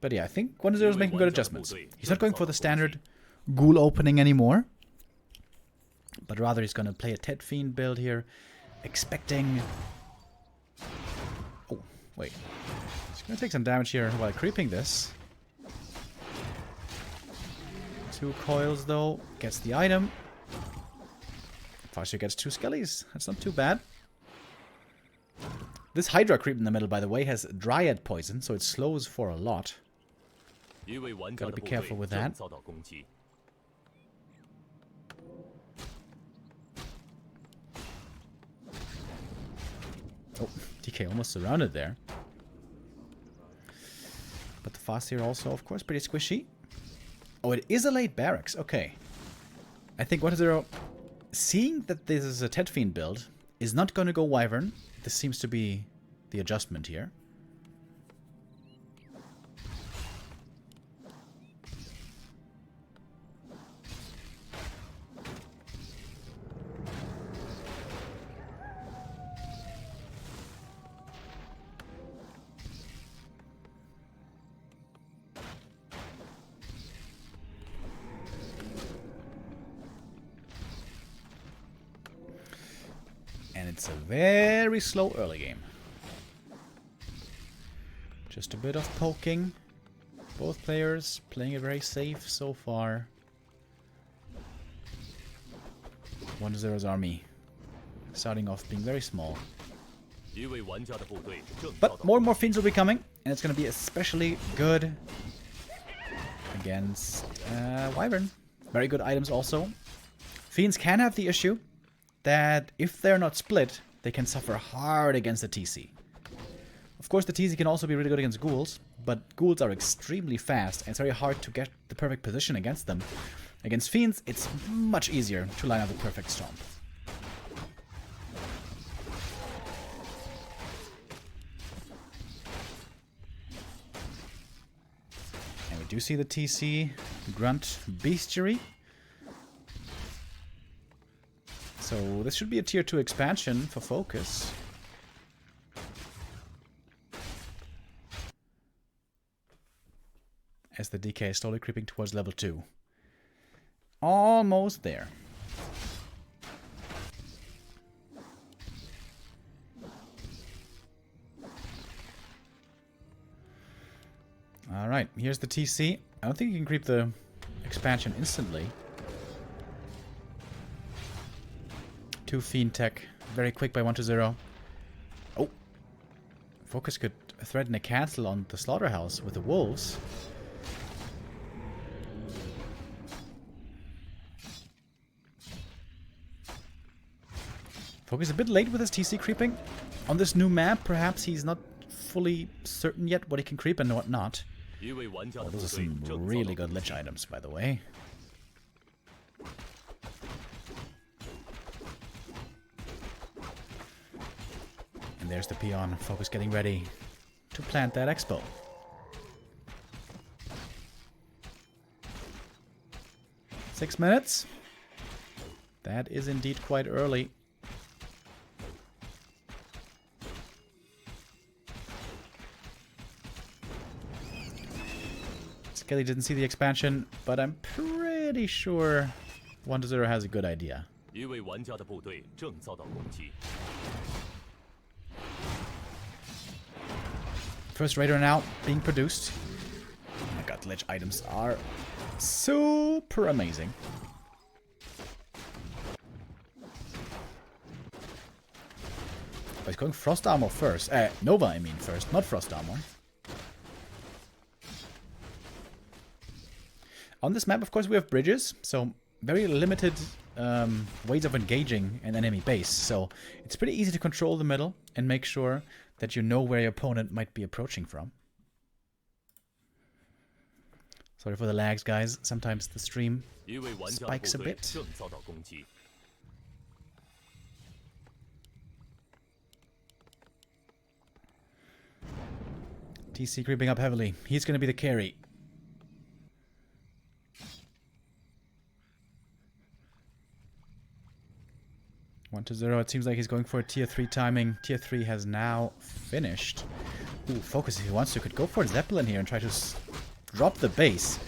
But yeah, I think 1-0 is making good adjustments. He's not going for the standard ghoul opening anymore, but rather he's going to play a Ted Fiend build here, expecting... Oh, wait. He's going to take some damage here while creeping this. 2 coils, though. Gets the item. FoCuS gets 2 skellies. That's not too bad. This Hydra creep in the middle, by the way, has Dryad poison, so it slows for a lot. Gotta be careful with that. Oh, DK almost surrounded there. But the FoCuS also, of course, pretty squishy. Oh, it is a late barracks. Okay. I think 1-0, seeing that this is a Ted Fiend build, is not going to go Wyvern. This seems to be the adjustment here. And it's a very slow early game. Just a bit of poking. Both players playing it very safe so far. 1-0's army starting off being very small. But more and more fiends will be coming, and it's going to be especially good against Wyvern. Very good items also. Fiends can have the issue that if they're not split, they can suffer hard against the TC. Of course, the TC can also be really good against ghouls, but ghouls are extremely fast, and it's very hard to get the perfect position against them. Against fiends, it's much easier to line up the perfect stomp. And we do see the TC grunt bestiary. So this should be a tier 2 expansion for FoCuS. As the DK is slowly creeping towards level 2. Almost there. Alright, here's the TC. I don't think you can creep the expansion instantly. 2 Fiend Tech. Very quick by 1-0. Oh. FoCuS could threaten a cancel on the slaughterhouse with the wolves. FoCuS a bit late with his TC creeping. On this new map, perhaps he's not fully certain yet what he can creep and what not. Oh, those are some really good lich items, by the way. And there's the peon. FoCuS getting ready to plant that expo. Six minutes. That is indeed quite early. Skelly didn't see the expansion, but I'm pretty sure 1-0 has a good idea. First Raider now being produced. Oh my god, lich items are super amazing. Oh, he's going Frost Armor first. Nova, I mean, first, not Frost Armor. On this map, of course, we have bridges, so very limited ways of engaging an enemy base. So it's pretty easy to control the middle and make sure that you know where your opponent might be approaching from. Sorry for the lags, guys. Sometimes the stream spikes a bit. TC creeping up heavily. He's going to be the carry. 1-0. It seems like he's going for a tier 3 timing. Tier 3 has now finished. Ooh, FoCuS, if he wants to, could go for Zeppelin here and try to drop the base.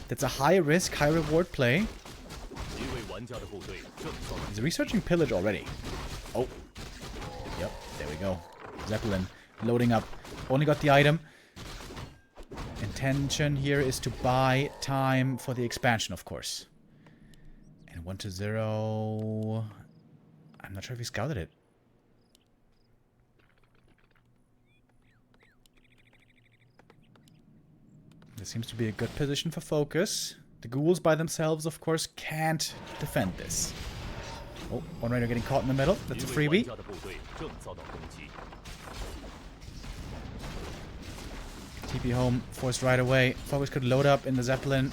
That's a high risk, high reward play. He's researching pillage already. Oh. Yep, there we go. Zeppelin loading up. Only got the item. Intention here is to buy time for the expansion, of course. And 1-0. I'm not sure if he scouted it. This seems to be a good position for FoCuS. The ghouls by themselves, of course, can't defend this. Oh, one raider getting caught in the middle. That's a freebie. TP home, forced right away. FoCuS could load up in the Zeppelin.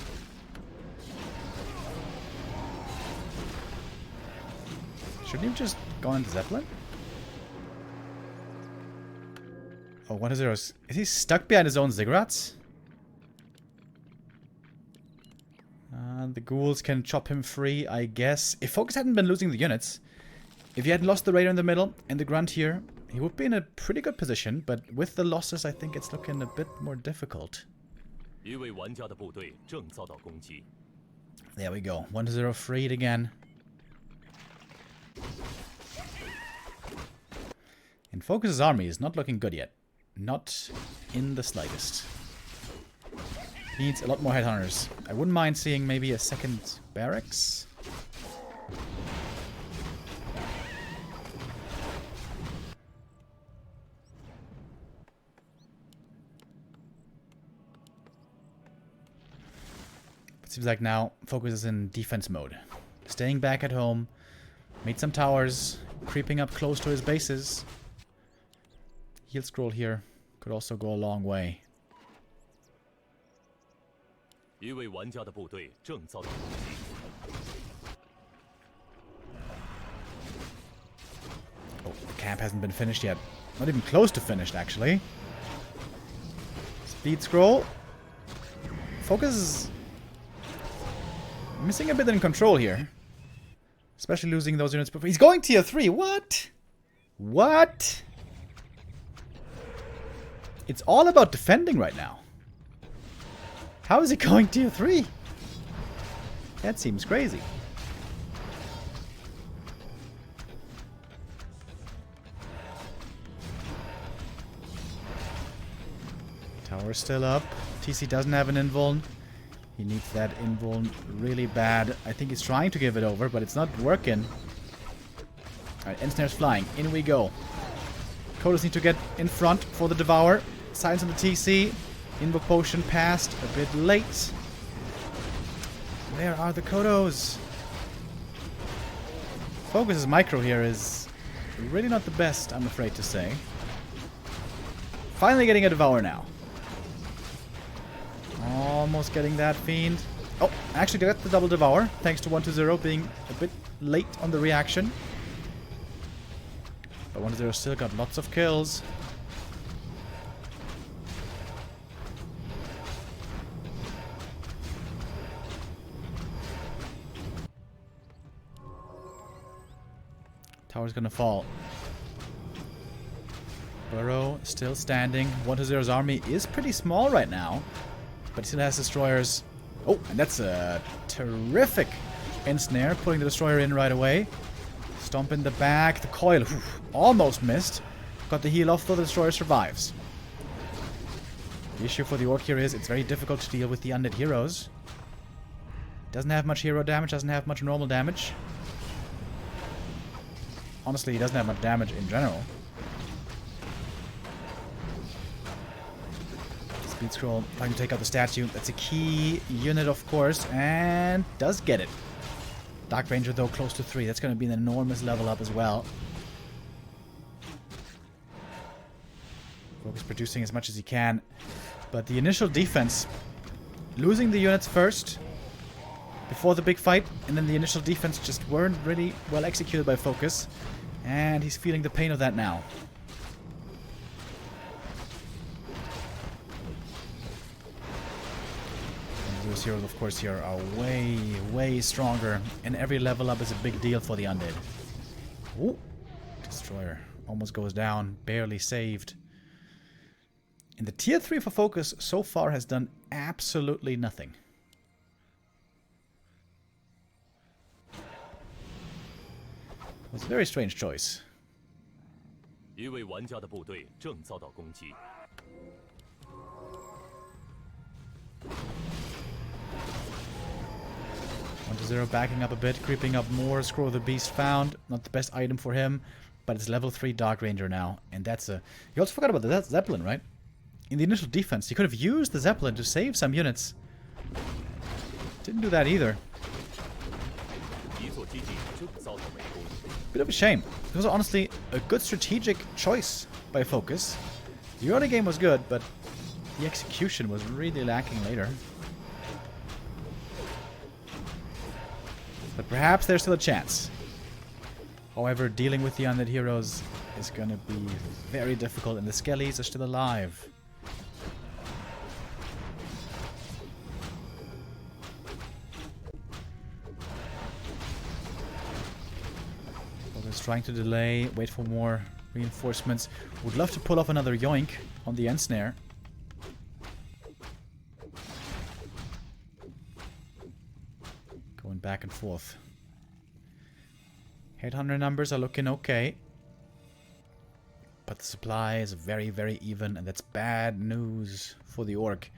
Shouldn't he have just gone into Zeppelin? Oh, 1-0. Is he stuck behind his own ziggurats? The ghouls can chop him free, I guess. If FoCuS hadn't been losing the units, if he hadn't lost the raider in the middle and the grunt here, he would be in a pretty good position, but with the losses, I think it's looking a bit more difficult. There we go. 1-0 freed again. And FoCuS's army is not looking good yet. Not in the slightest. Needs a lot more headhunters. I wouldn't mind seeing maybe a second barracks. It seems like now FoCuS is in defense mode. Staying back at home. Made some towers. Creeping up close to his bases. Heal scroll here could also go a long way. Oh, the camp hasn't been finished yet. Not even close to finished, actually. Speed scroll. FoCuS is missing a bit in control here. Especially losing those units before. He's going tier 3. What? What? It's all about defending right now. How is he going tier 3? That seems crazy. Tower's still up. TC doesn't have an invuln. He needs that invuln really bad. I think he's trying to give it over, but it's not working. Alright, Ensnare's flying. In we go. Kodos need to get in front for the Devour. Silence on the TC. Invoke potion passed a bit late. Where are the Kodos? FoCuS's micro here is really not the best, I'm afraid to say. Finally getting a Devour now. Almost getting that Fiend. Oh, actually got the double Devour, thanks to 1-0 being a bit late on the reaction. But 1-0 still got lots of kills. Tower's gonna fall. Burrow still standing. 1-0's army is pretty small right now, but he still has destroyers. Oh, and that's a terrific ensnare, putting the destroyer in right away. Stomp in the back. The coil almost missed. Got the heal off, though the destroyer survives. The issue for the orc here is it's very difficult to deal with the undead heroes. Doesn't have much hero damage, doesn't have much normal damage. Honestly, he doesn't have much damage in general. Speed scroll, trying to take out the statue. That's a key unit, of course, and does get it. Dark Ranger, though, close to 3. That's going to be an enormous level up as well. FoCuS producing as much as he can. But the initial defense, losing the units first, before the big fight, and then the initial defense just weren't really well executed by FoCuS. And he's feeling the pain of that now. And those heroes, of course, here are way, way stronger. And every level up is a big deal for the undead. Ooh. Destroyer almost goes down. Barely saved. And the tier 3 for FoCuS so far has done absolutely nothing. It was a very strange choice. 一位玩家的部队正遭到攻击。 1-0 backing up a bit, creeping up more. Scroll of the Beast found. Not the best item for him, but it's level 3 Dark Ranger now. And that's a... You also forgot about the Zeppelin, right? In the initial defense, you could have used the Zeppelin to save some units. Didn't do that either. Bit of a shame. It was honestly a good strategic choice by FoCuS. The early game was good, but the execution was really lacking later. But perhaps there's still a chance. However, dealing with the undead heroes is going to be very difficult, and the skellies are still alive. FoCuS trying to delay, wait for more reinforcements. Would love to pull off another yoink on the end snare. Going back and forth. Headhunter numbers are looking okay. But the supply is very, very even, and that's bad news for the Orc.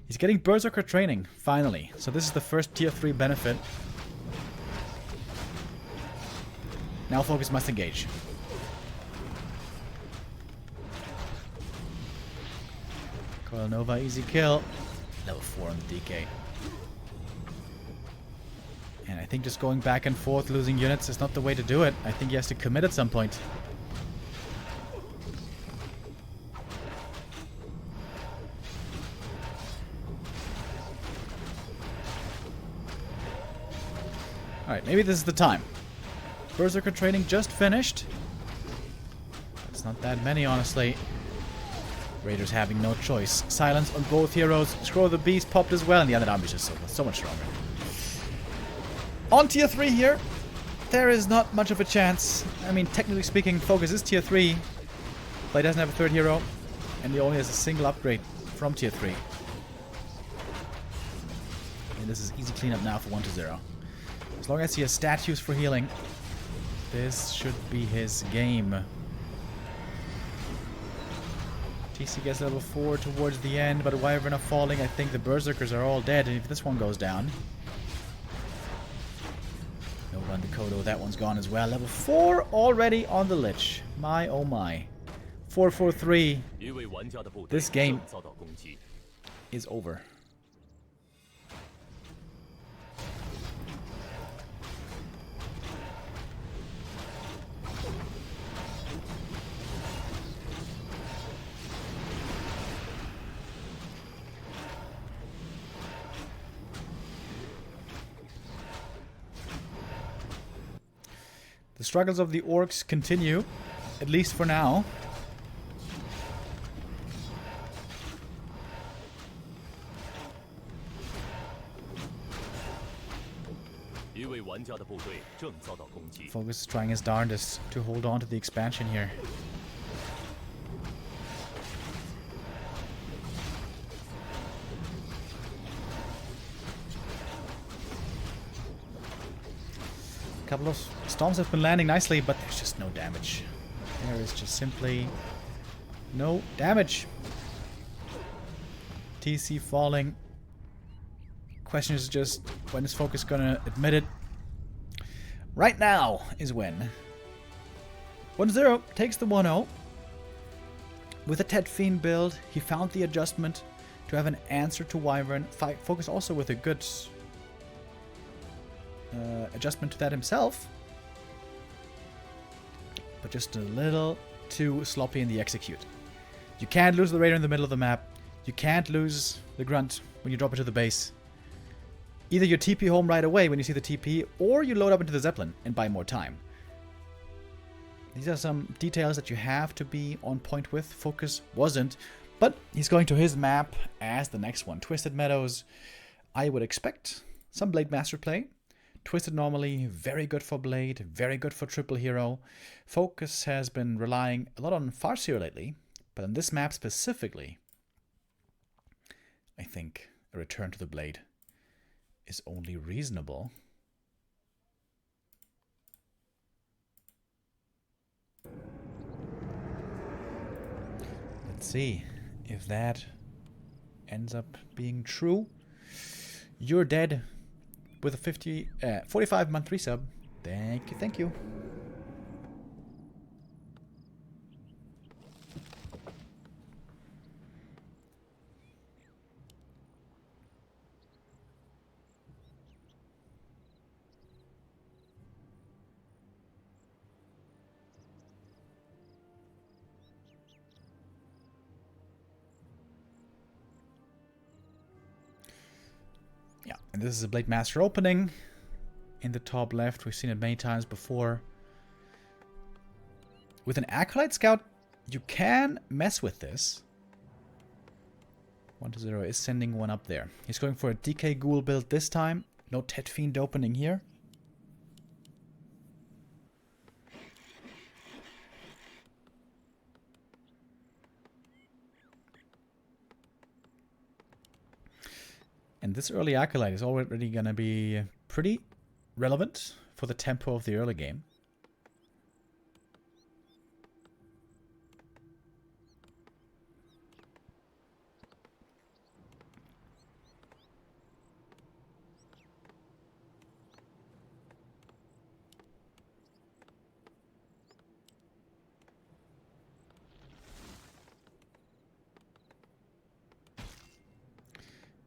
He's getting Berserker training, finally. So this is the first tier 3 benefit. Now FoCuS must engage. Coil Nova, easy kill. Level 4 on the DK. And I think just going back and forth, losing units is not the way to do it. I think he has to commit at some point. Alright, maybe this is the time. Berserker training just finished. That's not that many, honestly. Raiders having no choice. Silence on both heroes. Scroll of the Beast popped as well, and the other army is just so much stronger. On tier 3 here, there is not much of a chance. I mean, technically speaking, FoCuS is tier 3, but he doesn't have a third hero, and he only has a single upgrade from tier 3. And this is easy cleanup now for 1-0. As long as he has statues for healing, this should be his game. TC gets level 4 towards the end, but Wyvern are falling. I think the Berserkers are all dead, and if this one goes down... No run to Kodo, that one's gone as well. Level 4 already on the Lich. My oh my. 4-4-3. This game is over. The struggles of the Orcs continue, at least for now. FoCuS is trying his darndest to hold on to the expansion here. A couple of storms have been landing nicely, but there's just no damage. There is just simply no damage. TC falling. Question is just, when is FoCuS gonna admit it? Right now is when. 1-0 takes the 1-0. With a Ted Fiend build, he found the adjustment to have an answer to Wyvern. FoCuS also with a good adjustment to that himself, but just a little too sloppy in the execute. You can't lose the Raider in the middle of the map. You can't lose the Grunt when you drop into the base. Either you TP home right away when you see the TP, or you load up into the Zeppelin and buy more time. These are some details that you have to be on point with. FoCuS wasn't, but he's going to his map as the next one. Twisted Meadows. I would expect some Blade Master play. Twisted normally, very good for Blade, very good for Triple Hero. FoCuS has been relying a lot on FoCuS lately, but on this map specifically, I think a return to the Blade is only reasonable. Let's see if that ends up being true. You're dead with a 45-month resub. Thank you, thank you. Yeah, and this is a Blade Master opening in the top left. We've seen it many times before. With an Acolyte Scout, you can mess with this. 1-0 is sending one up there. He's going for a DK Ghoul build this time. No Tet Fiend opening here. And this early Acolyte is already going to be pretty relevant for the tempo of the early game.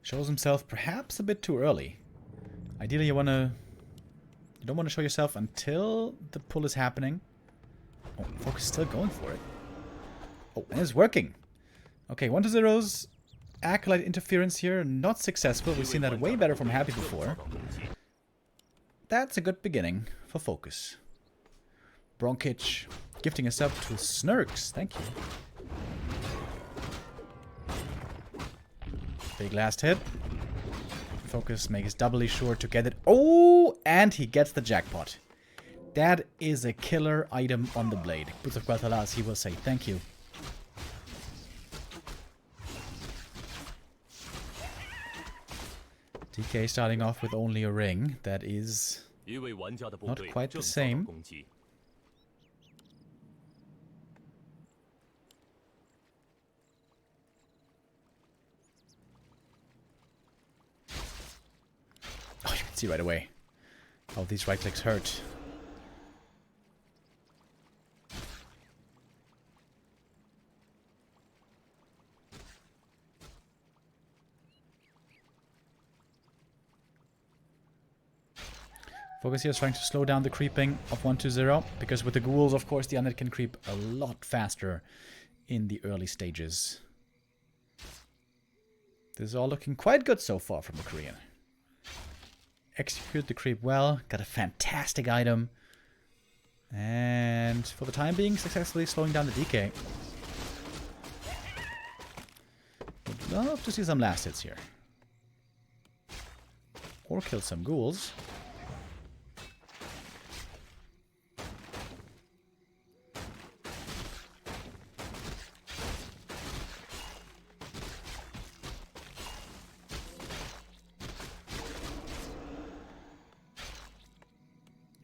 Shows himself perhaps a bit too early. Ideally, you don't want to show yourself until the pull is happening. Oh, FoCuS still going for it. Oh, and it's working. Okay, 1-0's Acolyte interference here, not successful. We've seen that way better from Happy before. That's a good beginning for FoCuS. Bronkic gifting us up to Snurks. Thank you. Big last hit. FoCuS makes doubly sure to get it. Oh, and he gets the jackpot. That is a killer item on the Blade. Boots of Guatalas, he will say thank you. DK starting off with only a ring. That is not quite the same. Oh, you can see right away how these right clicks hurt. FoCuS here is trying to slow down the creeping of 1-0, because with the ghouls, of course, the undead can creep a lot faster in the early stages. This is all looking quite good so far from the Korean. Execute the creep well, got a fantastic item, and for the time being, successfully slowing down the DK. Would love to see some last hits here. Or kill some ghouls.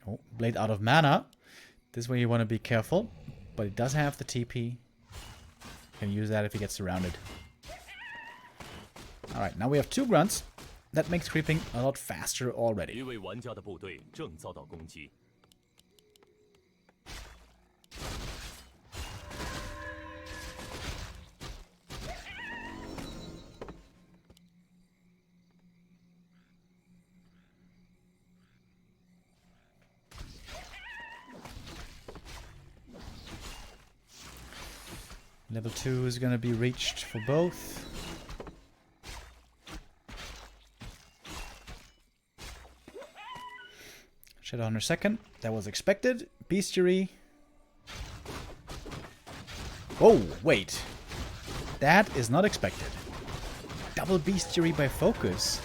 Oh, Blade out of mana. This way you want to be careful, but it does have the TP. You can use that if he gets surrounded. Alright, now we have 2 grunts. That makes creeping a lot faster already. Level 2 is going to be reached for both. Shadowhunter second. That was expected. Bestiary. Oh, wait. That is not expected. Double Bestiary by FoCuS.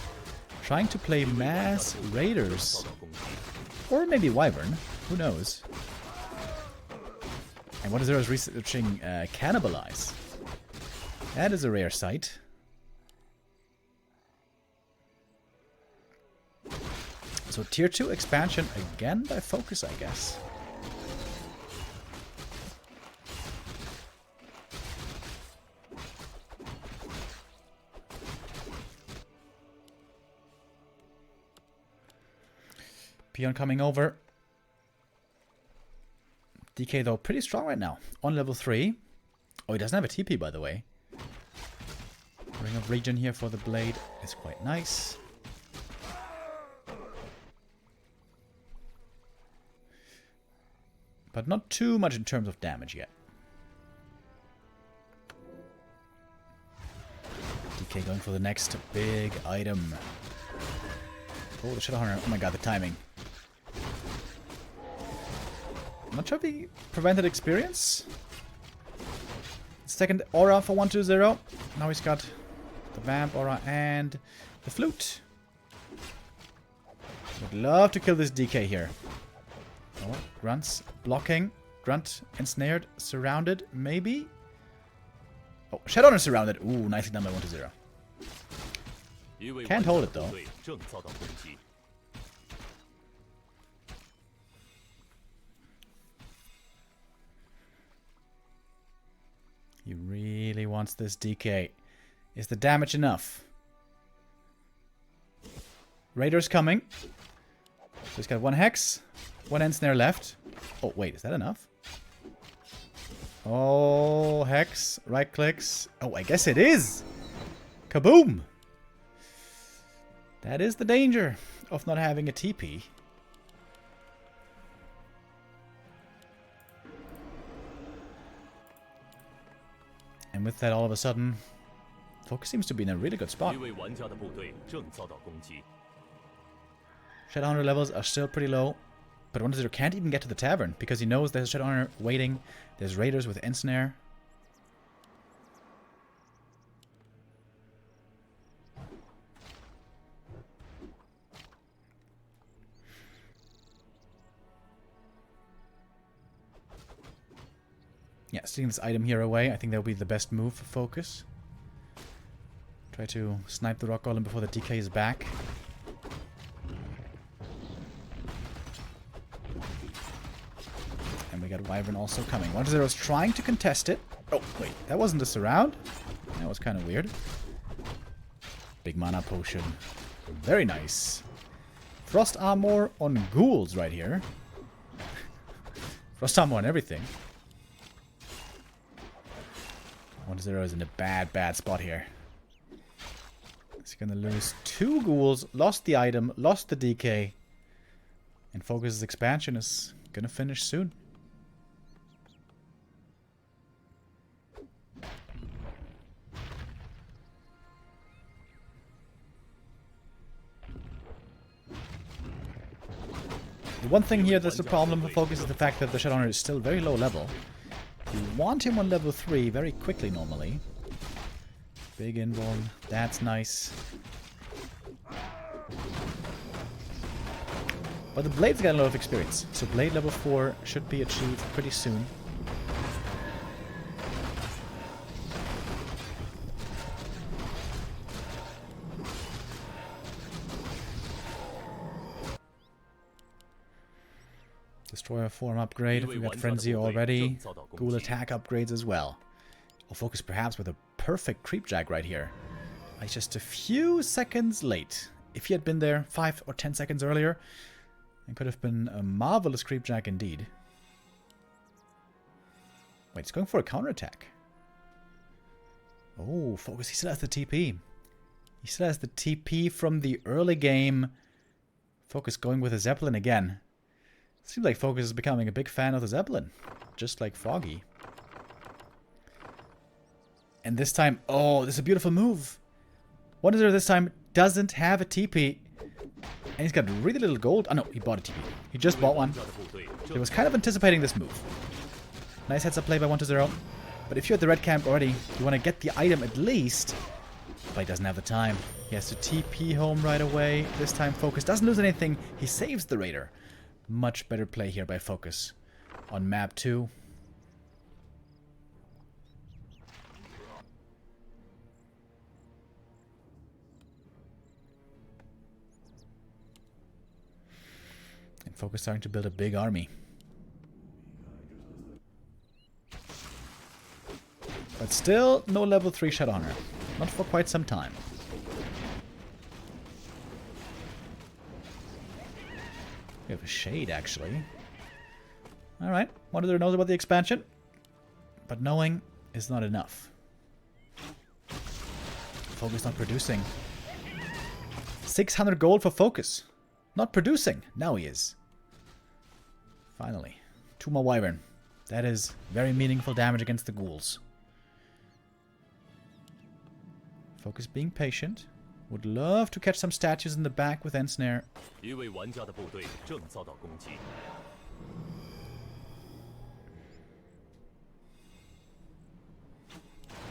Trying to play mass raiders Or maybe Wyvern. Who knows? And 1-0 is researching Cannibalize. That is a rare sight. So tier 2 expansion again by FoCuS, I guess. Peon coming over. DK though pretty strong right now. On level 3. Oh, he doesn't have a TP by the way. Ring of Regen here for the blade is quite nice. But not too much in terms of damage yet. DK going for the next big item. Oh, the Shadowhunter. Oh my god, the timing. I'm not sure if he prevented experience. Second aura for 1-2-0. Now he's got the vamp aura and the flute. Would love to kill this DK here. Oh, grunts blocking. Grunt ensnared, surrounded, maybe. Oh, Shadowhunter surrounded. Ooh, nicely done by 1-0. Can't hold it though. He really wants this DK. Is the damage enough? Raider's coming. So he's got 1 hex, 1 ensnare left. Oh, wait, is that enough? Oh, hex, right clicks. Oh, I guess it is. Kaboom! That is the danger of not having a TP. And with that, all of a sudden, FoCuS seems to be in a really good spot. Shadowhunter levels are still pretty low, but 1-0 can't even get to the tavern because he knows there's a Shadowhunter waiting. There's raiders with ensnare. Yeah, stealing this item here away, I think that will be the best move for FoCuS. Try to snipe the Rock Golem before the DK is back. And we got Wyvern also coming. 1-0 is trying to contest it. Oh, wait, that wasn't a surround? That was kind of weird. Big mana potion. Very nice. Frost armor on ghouls right here. Frost armor on everything. 1-0 is in a bad spot here. He's gonna lose 2 ghouls, lost the item, lost the DK. And FoCuS's expansion is gonna finish soon. The one thing here that's the problem for FoCuS is the fact that the Shadowhunter is still very low level. You want him on level 3 very quickly normally. Big invuln, that's nice. But the Blade's got a lot of experience, so Blade level 4 should be achieved pretty soon. Destroyer form upgrade, we got Frenzy already. Ghoul attack upgrades as well. I'll FoCuS perhaps with a perfect creep jack right here. He's just a few seconds late. If he had been there 5 or 10 seconds earlier, it could have been a marvelous creep jack indeed. Wait, he's going for a counterattack. Oh, FoCuS, he still has the TP. He still has the TP from the early game. FoCuS going with a Zeppelin again. Seems like FoCuS is becoming a big fan of the Zeppelin. Just like Foggy. And this time, oh, this is a beautiful move. 1-0 this time doesn't have a TP. And he's got really little gold. Oh no, he bought a TP. He just bought one. He was kind of anticipating this move. Nice heads up play by 1-0. But if you're at the red camp already, you want to get the item at least. But he doesn't have the time. He has to TP home right away. This time FoCuS doesn't lose anything. He saves the raider. Much better play here by FoCuS on map 2. And FoCuS starting to build a big army. But still, no level 3 Shadowhunter. Not for quite some time. We have a Shade, actually. Alright, Wanderer knows about the expansion. But knowing is not enough. FoCuS not producing. 600 gold for FoCuS. Not producing. Now he is. Finally. 2 more Wyvern. That is very meaningful damage against the ghouls. FoCuS being patient. Would love to catch some statues in the back with Ensnare. 一位玩家的部队正遭到攻击。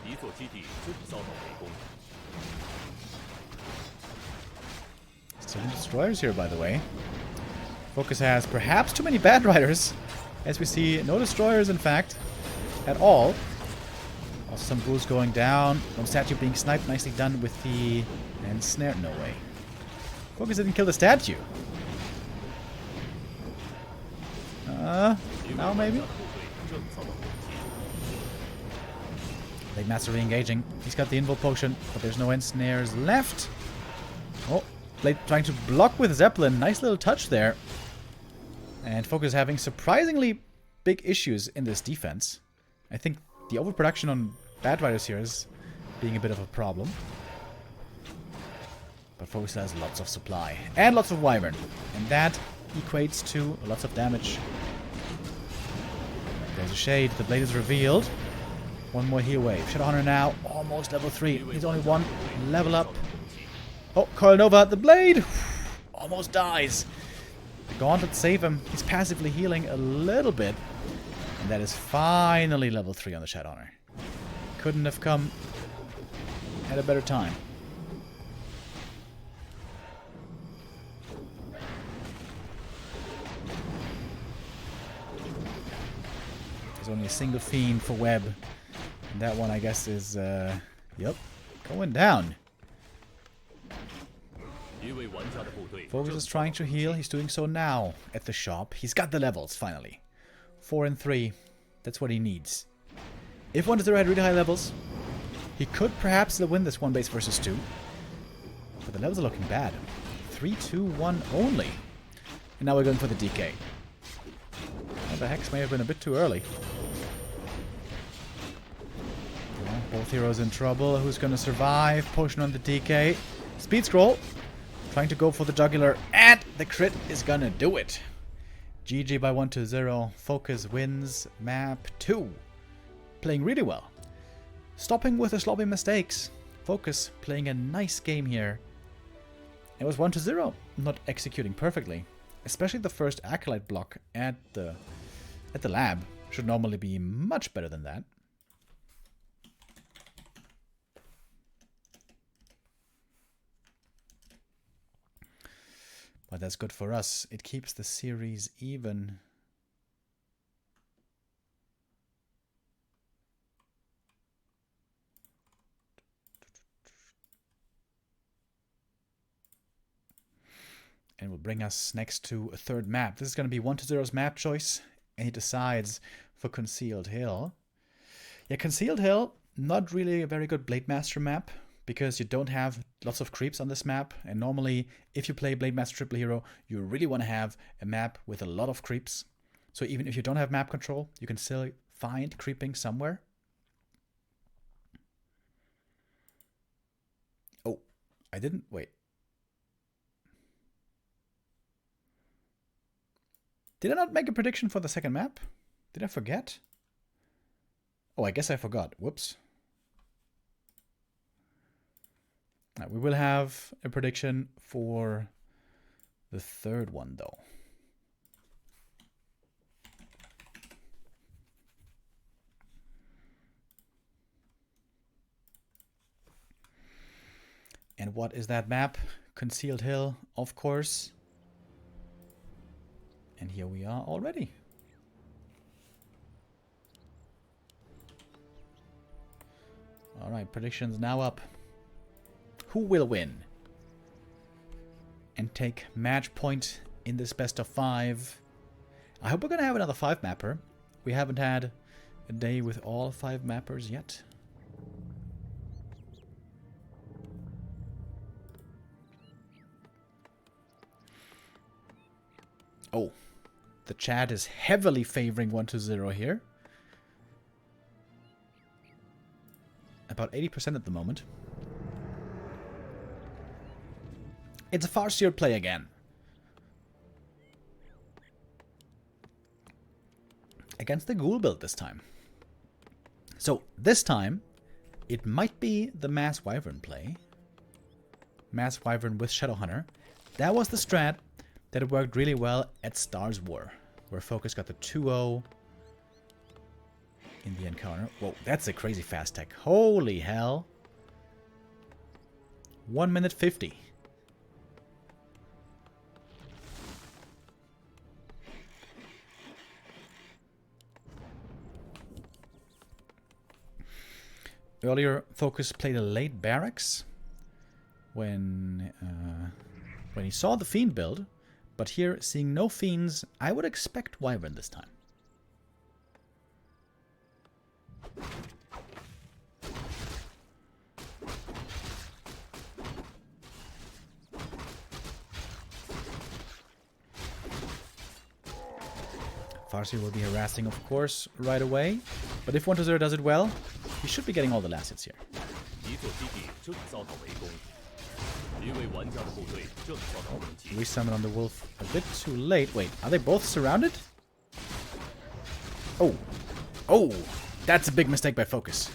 一座基地正遭到围攻。 Some destroyers here, by the way. FoCuS has perhaps too many bad riders. As we see, no destroyers, in fact, at all. Also some ghouls going down. One statue being sniped. Nicely done with the Ensnare. No way. FoCuS didn't kill the statue. Now maybe? Blade Master re-engaging. He's got the Invoke Potion, but there's no Ensnares left. Oh, Blade trying to block with Zeppelin. Nice little touch there. And FoCuS having surprisingly big issues in this defense. I think the overproduction on Bad Riders here is being a bit of a problem. But FoCuS has lots of supply. And lots of Wyvern. And that equates to lots of damage. There's a Shade. The Blade is revealed. One more heal wave. Shadowhunter now. Almost level 3. He's only one level up. Oh, Coil Nova. The Blade! Almost dies. The Gauntlet save him. He's passively healing a little bit. And that is finally level 3 on the Shadowhunter. Couldn't have come at a better time. There's only a single Fiend for Web. And that one, I guess, is, yep, going down. FoCuS is trying to heal. He's doing so now at the shop. He's got the levels, finally. 4 and 3. That's what he needs. If Wanderer had really high levels, he could perhaps win this 1 base versus 2. But the levels are looking bad. 3, 2, 1 only. And now we're going for the DK. Well, the Hex may have been a bit too early. Yeah, both heroes in trouble. Who's going to survive? Potion on the DK. Speed Scroll. Trying to go for the jugular. And the crit is going to do it. GG by 1-0. FoCuS wins map 2. Playing really well. Stopping with the sloppy mistakes. FoCuS playing a nice game here. It was 1-0. Not executing perfectly. Especially the first Acolyte block at the lab. Should normally be much better than that. But that's good for us. It keeps the series even. And will bring us next to a third map. This is going to be 1-0's map choice. And he decides for Concealed Hill. Yeah, Concealed Hill, not really a very good Blade Master map. Because you don't have lots of creeps on this map. And normally, if you play Blade Master Triple Hero, you really want to have a map with a lot of creeps. So even if you don't have map control, you can still find creeping somewhere. Oh, I didn't... Wait. Did I not make a prediction for the second map? Did I forget? Oh, I guess I forgot. Whoops. We will have a prediction for the third one, though. And what is that map? Concealed Hill, of course. And here we are already. Alright, predictions now up. Who will win? And take match point in this best of 5. I hope we're going to have another 5-mapper. We haven't had a day with all 5 mappers yet. Oh, the chat is heavily favoring 1-0 here. About 80% at the moment. It's a FoCuS play again. Against the ghoul build this time. So this time, it might be the Mass Wyvern play. Mass Wyvern with Shadowhunter. That was the strat that worked really well at Stars War, where FoCuS got the 2-0 in the encounter. Whoa, that's a crazy fast tech. Holy hell. 1 minute 50. Earlier, FoCuS played a late barracks when he saw the Fiend build, but here, seeing no Fiends, I would expect Wyvern this time. FoCuS will be harassing, of course, right away, but if 1-0 does it well, he should be getting all the last hits here. Resummon on the wolf a bit too late. Wait, are they both surrounded? Oh. Oh, that's a big mistake by FoCuS.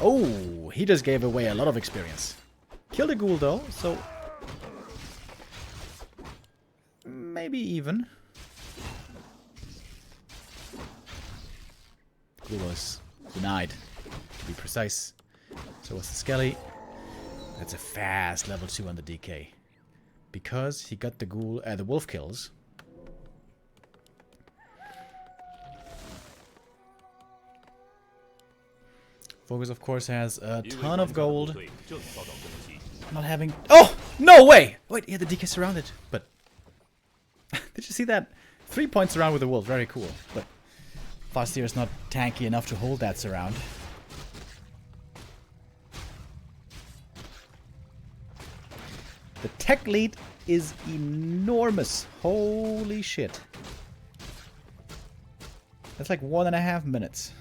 Oh, he just gave away a lot of experience. Killed a ghoul though, so maybe even. Ghoul was denied, to be precise. So was the Skelly. That's a fast level 2 on the DK. Because he got the ghoul, the wolf kills. FoCuS, of course, has a ton of gold. Not having... Oh! No way! Wait, yeah, the DK surrounded. But... Did you see that? 3 points around with the wolf. Very cool. But... FoCuS is not tanky enough to hold that surround. The tech lead is enormous. Holy shit. That's like 1.5 minutes.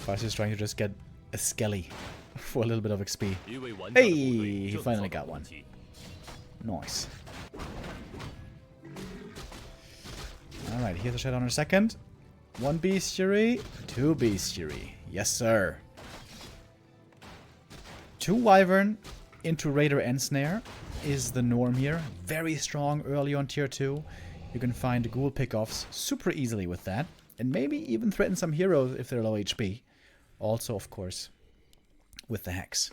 FoCuS is trying to just get a Skelly for a little bit of XP. Hey, he finally got one. Nice. Alright, here's a shot on a second. 1 bestiary, 2 bestiary. Yes, sir. 2 Wyvern into Raider and Snare is the norm here. Very strong early on tier 2. You can find ghoul pickoffs super easily with that. And maybe even threaten some heroes if they're low HP. Also, of course, with the Hex.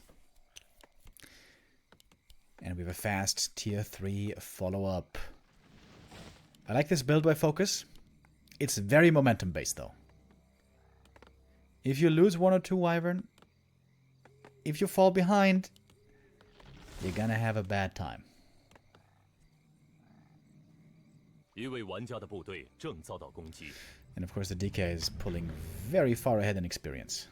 And we have a fast tier 3 follow-up. I like this build by FoCuS. It's very momentum based though. If you lose 1 or 2 Wyvern, if you fall behind, you're gonna have a bad time. And of course the DK is pulling very far ahead in experience.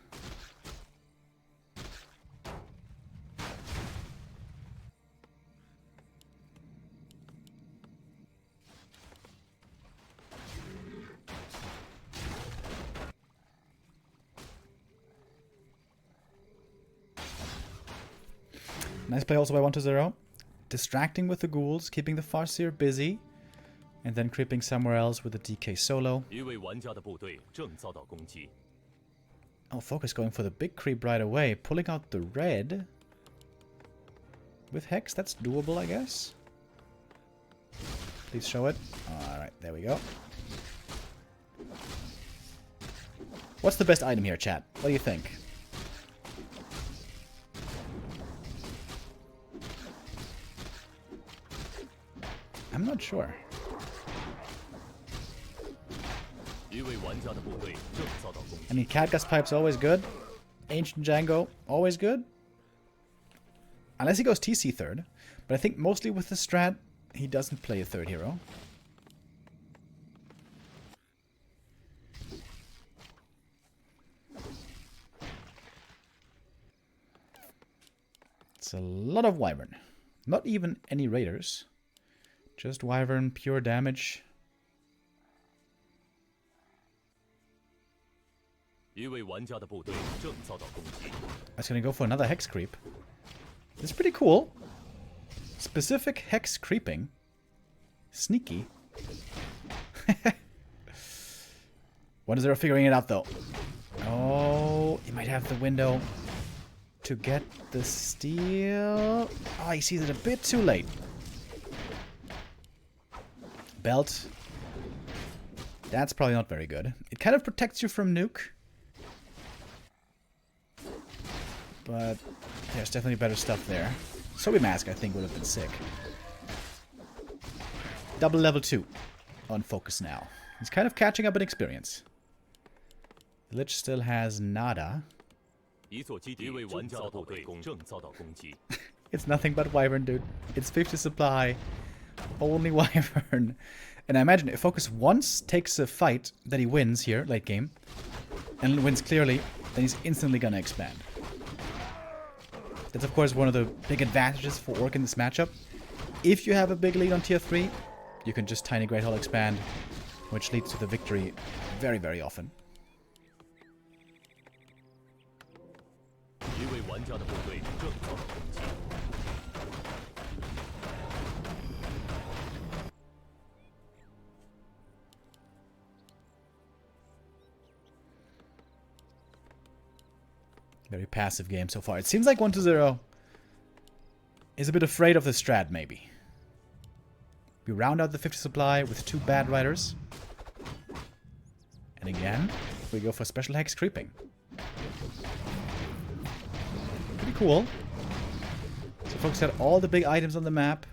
Nice play also by 1-0. Distracting with the ghouls, keeping the FoCuS busy, and then creeping somewhere else with the DK solo. Oh, FoCuS going for the big creep right away, pulling out the red. With Hex, that's doable, I guess. Please show it. Alright, there we go. What's the best item here, chat? What do you think? I'm not sure. 一位玩家的部队正遭到攻击。 I mean, Catgus Pipe's always good. Ancient Django, always good. Unless he goes TC third. But I think mostly with the strat, he doesn't play a third hero. It's a lot of Wyvern. Not even any Raiders. Just Wyvern, pure damage. 一位玩家的部队正遭到攻击。 I was gonna go for another Hex Creep. It's pretty cool. Specific Hex Creeping. Sneaky. 1-0 figuring it out though. Oh, he might have the window to get the steal. Oh, he sees it a bit too late. Belt. That's probably not very good. It kind of protects you from nuke. But there's definitely better stuff there. Sobi Mask, I think, would have been sick. Double level 2 on FoCuS now. He's kind of catching up in experience. The Lich still has nada. 一座基地正遭到围攻，正遭到攻击。 It's nothing but Wyvern, dude. It's 50 supply. Only Wyvern. And I imagine if FoCuS once takes a fight that he wins here, late game, and wins clearly, then he's instantly gonna expand. That's of course one of the big advantages for Orc in this matchup. If you have a big lead on tier 3, you can just Tiny Great Hall expand, which leads to the victory very, very often. 一位玩家的部队正遭到攻击。 Very passive game so far. It seems like 1-0 is a bit afraid of the strat, maybe. We round out the 50 supply with 2 bad riders. And again, we go for special Hex Creeping. Pretty cool. So FoCuS had all the big items on the map.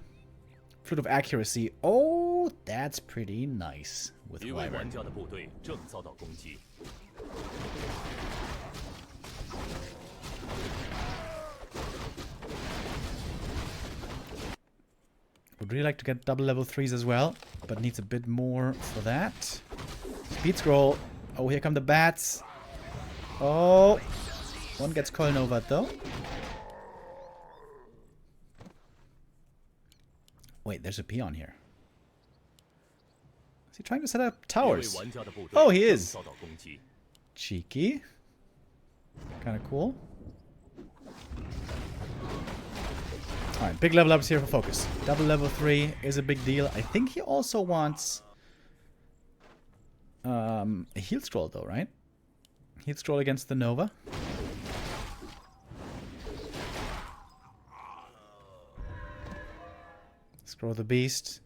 Flute of Accuracy. Oh, that's pretty nice with 一位 Wyvern. 玩家的部队正遭到攻击。 Would really like to get double level 3s as well, but needs a bit more for that. Speed scroll. Oh, here come the bats. Oh, one gets Coil Nova though. Wait, there's a peon here. Is he trying to set up towers? Oh, he is. Cheeky. Kind of cool. Alright, big level ups here for FoCuS. Double level 3 is a big deal. I think he also wants a heal scroll though, right? Heal scroll against the Nova. Scroll the beast.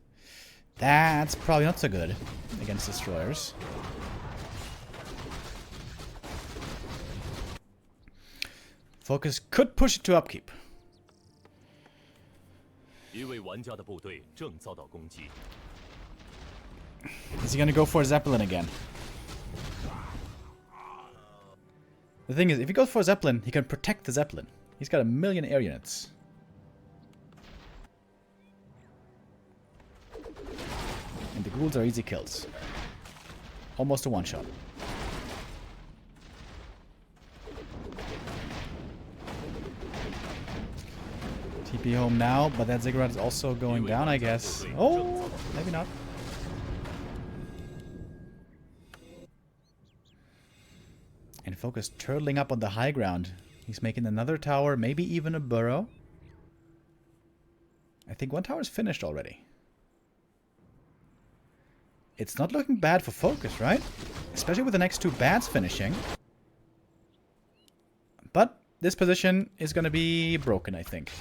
That's probably not so good against destroyers. FoCuS could push it to upkeep. 一位玩家的部队正遭到攻击。 Is he gonna go for a Zeppelin again? The thing is, if he goes for a Zeppelin, he can protect the Zeppelin. He's got 1,000,000 air units. And the ghouls are easy kills. Almost a one-shot. TP home now, but that Ziggurat is also going down, I guess. Oh, maybe not. And FoCuS turtling up on the high ground. He's making another tower, maybe even a burrow. I think one tower's finished already. It's not looking bad for FoCuS, right? Especially with the next 2 bats finishing. But this position is going to be broken, I think.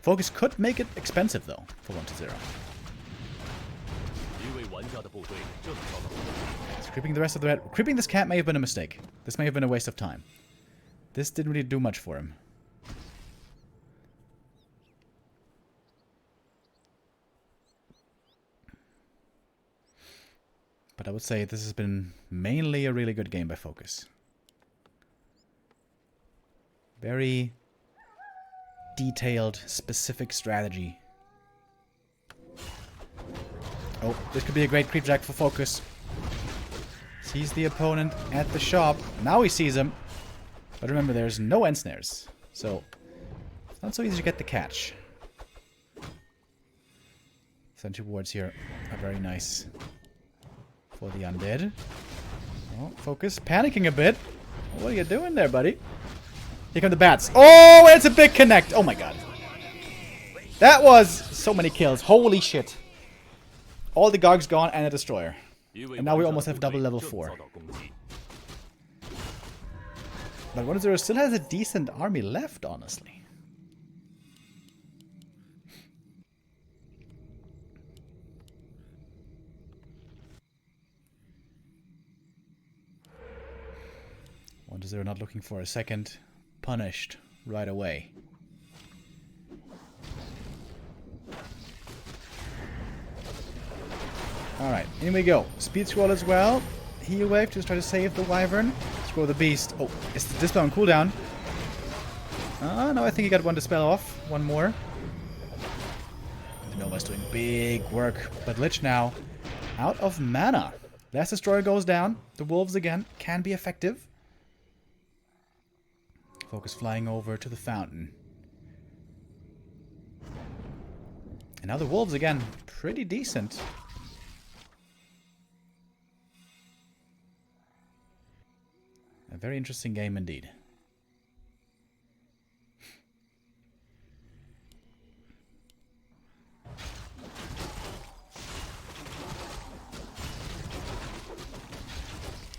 FoCuS could make it expensive, though, for 1-0. He's creeping the rest of the red. Creeping this cat may have been a mistake. This may have been a waste of time. This didn't really do much for him. But I would say this has been mainly a really good game by FoCuS. Very detailed, specific strategy. Oh, this could be a great creep jack for FoCuS. Sees the opponent at the shop. Now he sees him. But remember, there's no end snares. So, it's not so easy to get the catch. Sentry wards here are very nice for the undead. Oh, FoCuS panicking a bit. What are you doing there, buddy? Here come the bats. Oh, it's a big connect. Oh my god. That was so many kills. Holy shit. All the Gogs gone and a destroyer. And now we almost have double level 4. But 1-0 still has a decent army left, honestly. They're not looking for a second. Punished right away. Alright, in we go. Speed scroll as well. Heal wave to try to save the wyvern. Scroll the beast. Oh, is the dispel on cooldown? No, I think he got one dispel off. One more. Nova's doing big work. But Lich now out of mana. Last destroyer goes down. The wolves again can be effective. FoCuS flying over to the fountain. And now the wolves again, pretty decent. A very interesting game indeed.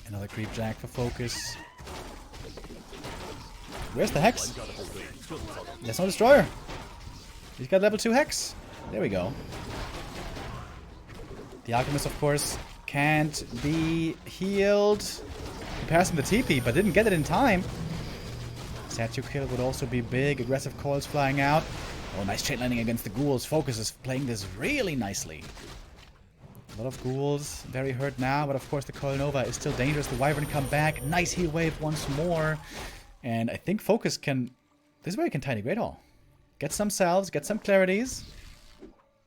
Another creep jack for FoCuS. Where's the Hex? There's no destroyer. He's got level 2 Hex. There we go. The Alchemist, of course, can't be healed. He passed him the TP, but didn't get it in time. Statue kill would also be big. Aggressive coils flying out. Oh, nice chain landing against the ghouls. FoCuS is playing this really nicely. A lot of ghouls, very hurt now, but of course the Coil Nova is still dangerous. The Wyvern come back. Nice heal wave once more. And I think FoCuS can... This is where he can Tiny Great Hall. Get some salves, get some clarities.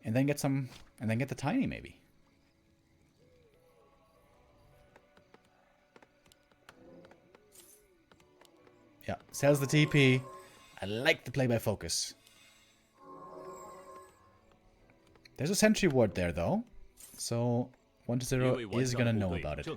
And then get some... And then get the Tiny, maybe. Yeah, sells the TP. I like the play by FoCuS. There's a sentry ward there, though. So, 1-0 is gonna know about it.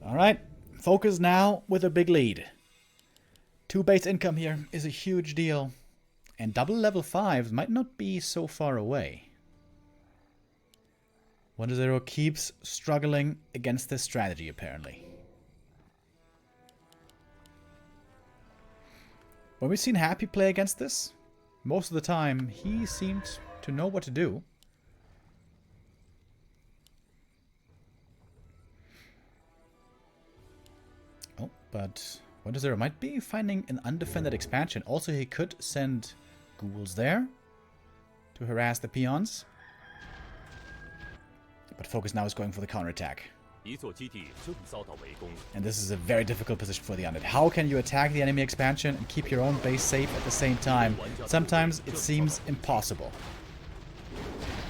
Alright, FoCuS now with a big lead. 2 base income here is a huge deal. And double level 5 might not be so far away. 1-0 keeps struggling against this strategy, apparently. When we've seen Happy play against this, most of the time he seemed to know what to do. Oh, but 1-0 might be finding an undefended expansion. Also, he could send ghouls there to harass the peons. But FoCuS now is going for the counterattack. And this is a very difficult position for the undead. How can you attack the enemy expansion and keep your own base safe at the same time? Sometimes it seems impossible.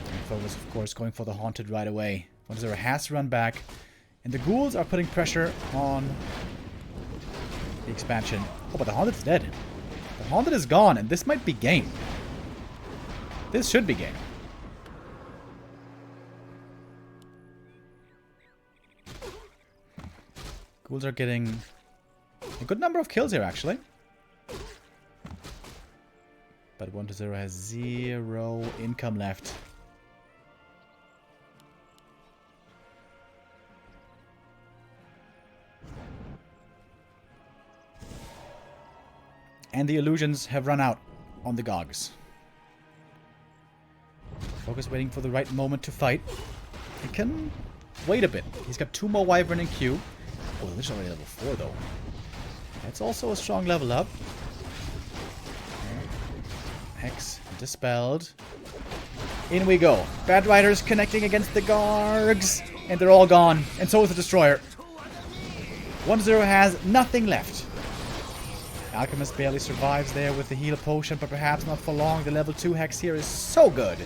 And FoCuS, of course, going for the Haunted right away. 1-0 has to run back. And the ghouls are putting pressure on the expansion. Oh, but the Haunted is dead. The Haunted is gone, and this might be game. This should be game. Ghouls are getting a good number of kills here, actually. But 1-0 has 0 income left. And the illusions have run out on the Gogs. FoCuS waiting for the right moment to fight. He can wait a bit. He's got 2 more Wyvern in queue. Oh, this is already level 4 though. That's also a strong level up. Hex dispelled. In we go. Bad Riders connecting against the Gargs. And they're all gone. And so is the Destroyer. 1-0 has nothing left. Alchemist barely survives there with the heal potion, but perhaps not for long. The level 2 Hex here is so good.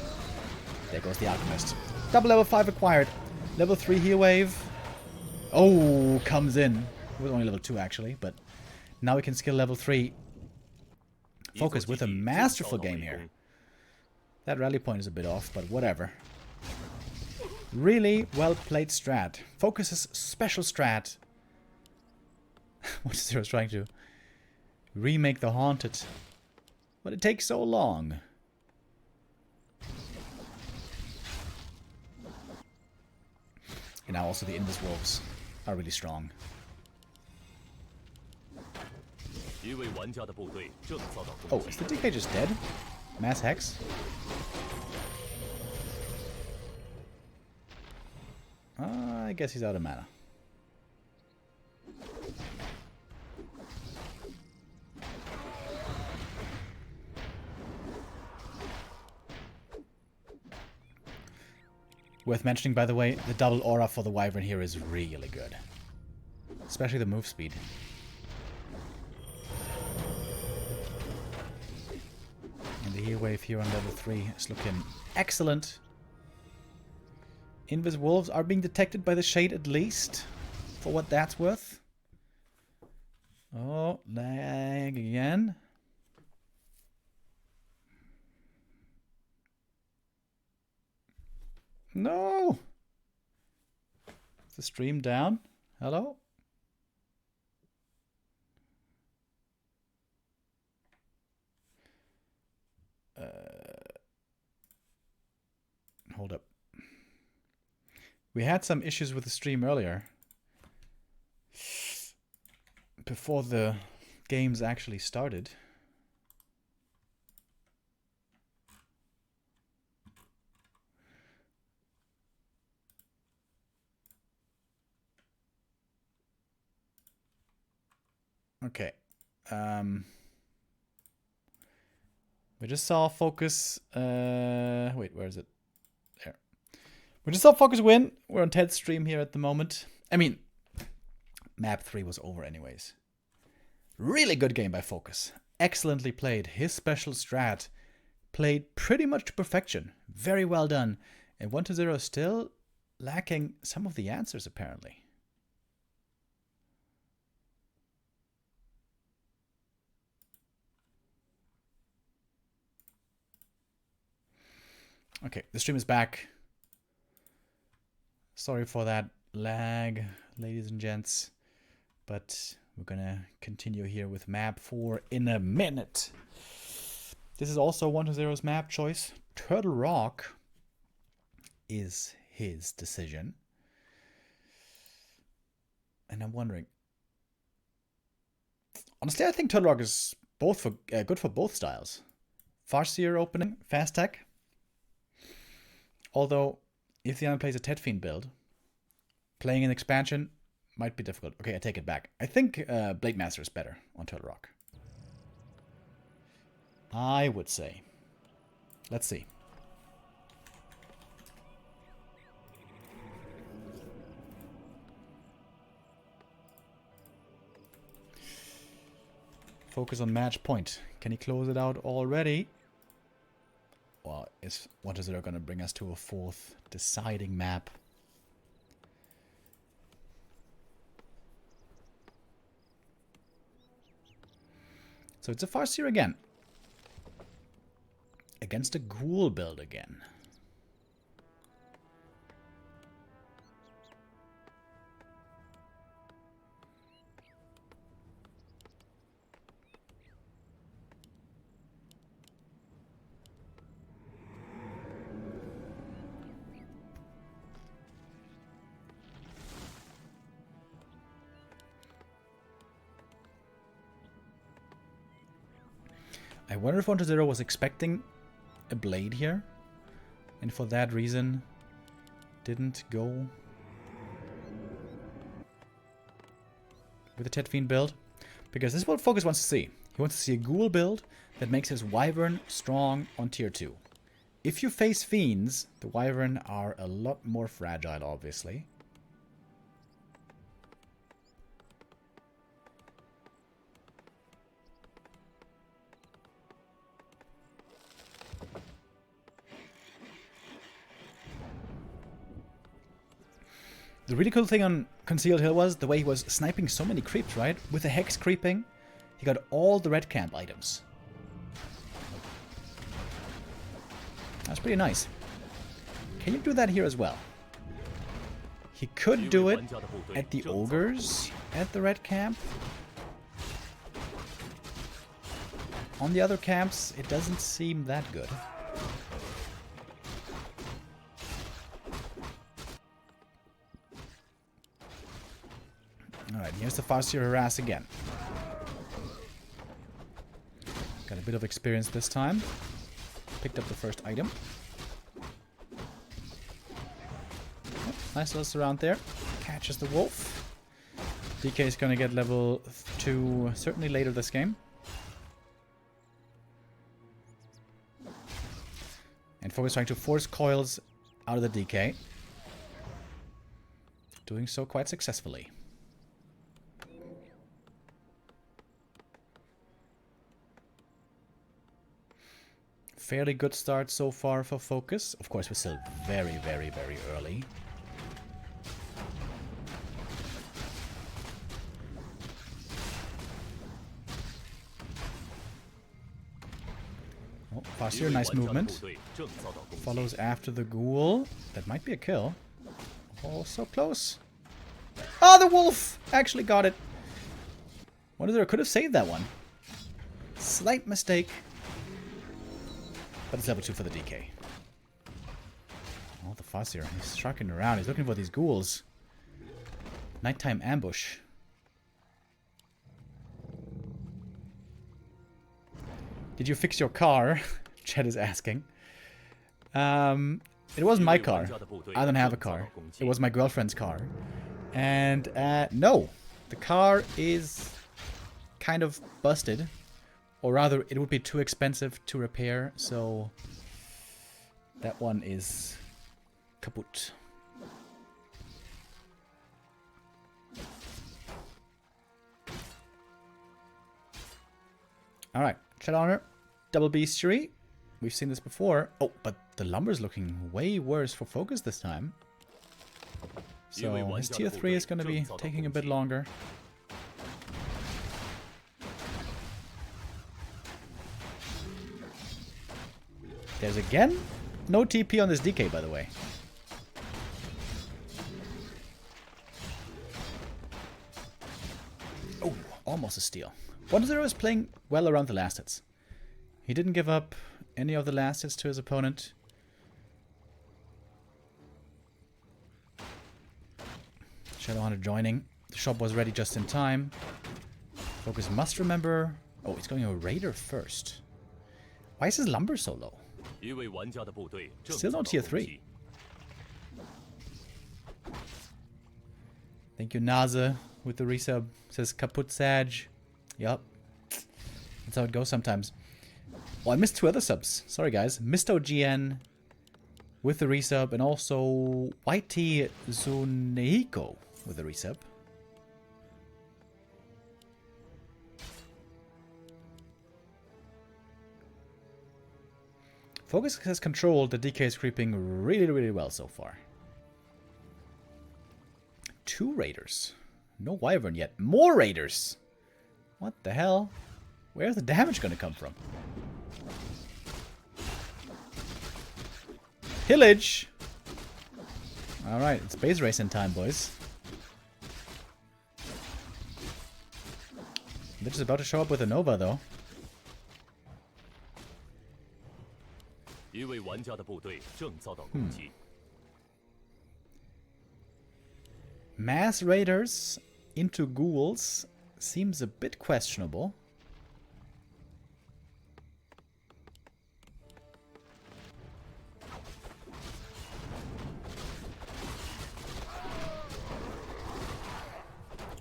There goes the Alchemist. Double level 5 acquired. Level 3 heal wave. Oh, comes in. It was only level 2 actually, but now we can skill level 3. FoCuS with a masterful game here. That rally point is a bit off, but whatever. Really well played strat. FoCuS's special strat. 1-0 is trying to remake the Haunted. But it takes so long. And now also the Invis Wolves are really strong. Oh, is the DK just dead? Mass Hex? I guess he's out of mana. Worth mentioning, by the way, the double aura for the Wyvern here is really good. Especially the move speed. And the heal wave here on level 3 is looking excellent. Invis Wolves are being detected by the Shade at least, for what that's worth. Oh, lag again. No! Is the stream down? Hello? Hold up. We had some issues with the stream earlier. Before the games actually started. Okay. We just saw FoCuS. Wait, where is it? There. We just saw FoCuS win. We're on Ted's stream here at the moment. I mean, map 3 was over anyways. Really good game by FoCuS. Excellently played. His special strat played pretty much to perfection. Very well done. And 1-0 still lacking some of the answers apparently. Okay, the stream is back. Sorry for that lag, ladies and gents. But we're gonna continue here with map 4 in a minute. This is also 1-0's map choice. Turtle Rock is his decision. And I'm wondering. Honestly, I think Turtle Rock is both for good for both styles. Farseer opening, fast tech. Although, if the other plays a Ted Fiend build, playing an expansion might be difficult. Okay, I take it back. I think Blade Master is better on Turtle Rock. I would say. Let's see. FoCuS on match point. Can he close it out already? Well, is 1-0 going to bring us to a 4th deciding map? So it's a Farseer again. Against a Ghoul build again. I wonder if 1-0 was expecting a blade here And for that reason, didn't go with the Tet Fiend build. Because this is what FoCuS wants to see. He wants to see a ghoul build that makes his Wyvern strong on tier 2. If you face Fiends, the Wyvern are a lot more fragile, obviously. The really cool thing on Concealed Hill was the way he was sniping so many creeps, right? With the Hex creeping, he got all the red camp items. That's pretty nice. Can you do that here as well? He could do it at the Ogres at the red camp. On the other camps, it doesn't seem that good. Alright, here's the Farseer harass again. Got a bit of experience this time. Picked up the first item. Oh, nice little surround there. Catches the wolf. DK is going to get level 2 certainly later this game. And FoCuS trying to force coils out of the DK. Doing so quite successfully. Fairly good start so far for FoCuS. Of course, we're still very, very, very early. Oh, Farseer, nice movement. Follows after the ghoul. That might be a kill. Oh, so close. Oh, the wolf actually got it. Wonder could have saved that one. Slight mistake. But it's level 2 for the DK. Oh, the Farseer. He's trucking around. He's looking for these ghouls. Nighttime ambush. Did you fix your car? Chet is asking. It wasn't my car. I don't have a car. It was my girlfriend's car. And, no. The car is kind of busted. Or rather, it would be too expensive to repair, so that one is kaput. Alright, Chet Honor, double bestiary. We've seen this before. Oh, but the lumber's looking way worse for FoCuS this time. So his tier 3 is going to be taking a bit longer. There's again no TP on this DK, by the way. Oh, almost a steal. 1-0 is playing well around the last hits. He didn't give up any of the last hits to his opponent. Shadowhunter joining. The shop was ready just in time. FoCuS must remember... Oh, he's going a Raider first. Why is his lumber so low? Still no tier 3. Thank you, Naze, with the resub. Says kaput Sag. Yup. That's how it goes sometimes. Oh, I missed 2 other subs. Sorry, guys. Mr. GN with the resub, and also YT Zunehiko with the resub. FoCuS has controlled the DK's creeping really, really well so far. 2 Raiders. No Wyvern yet. More Raiders! What the hell? Where's the damage going to come from? Pillage! Alright, it's base racing time, boys. They're just about to show up with a Nova, though. Mass Raiders into ghouls seems a bit questionable.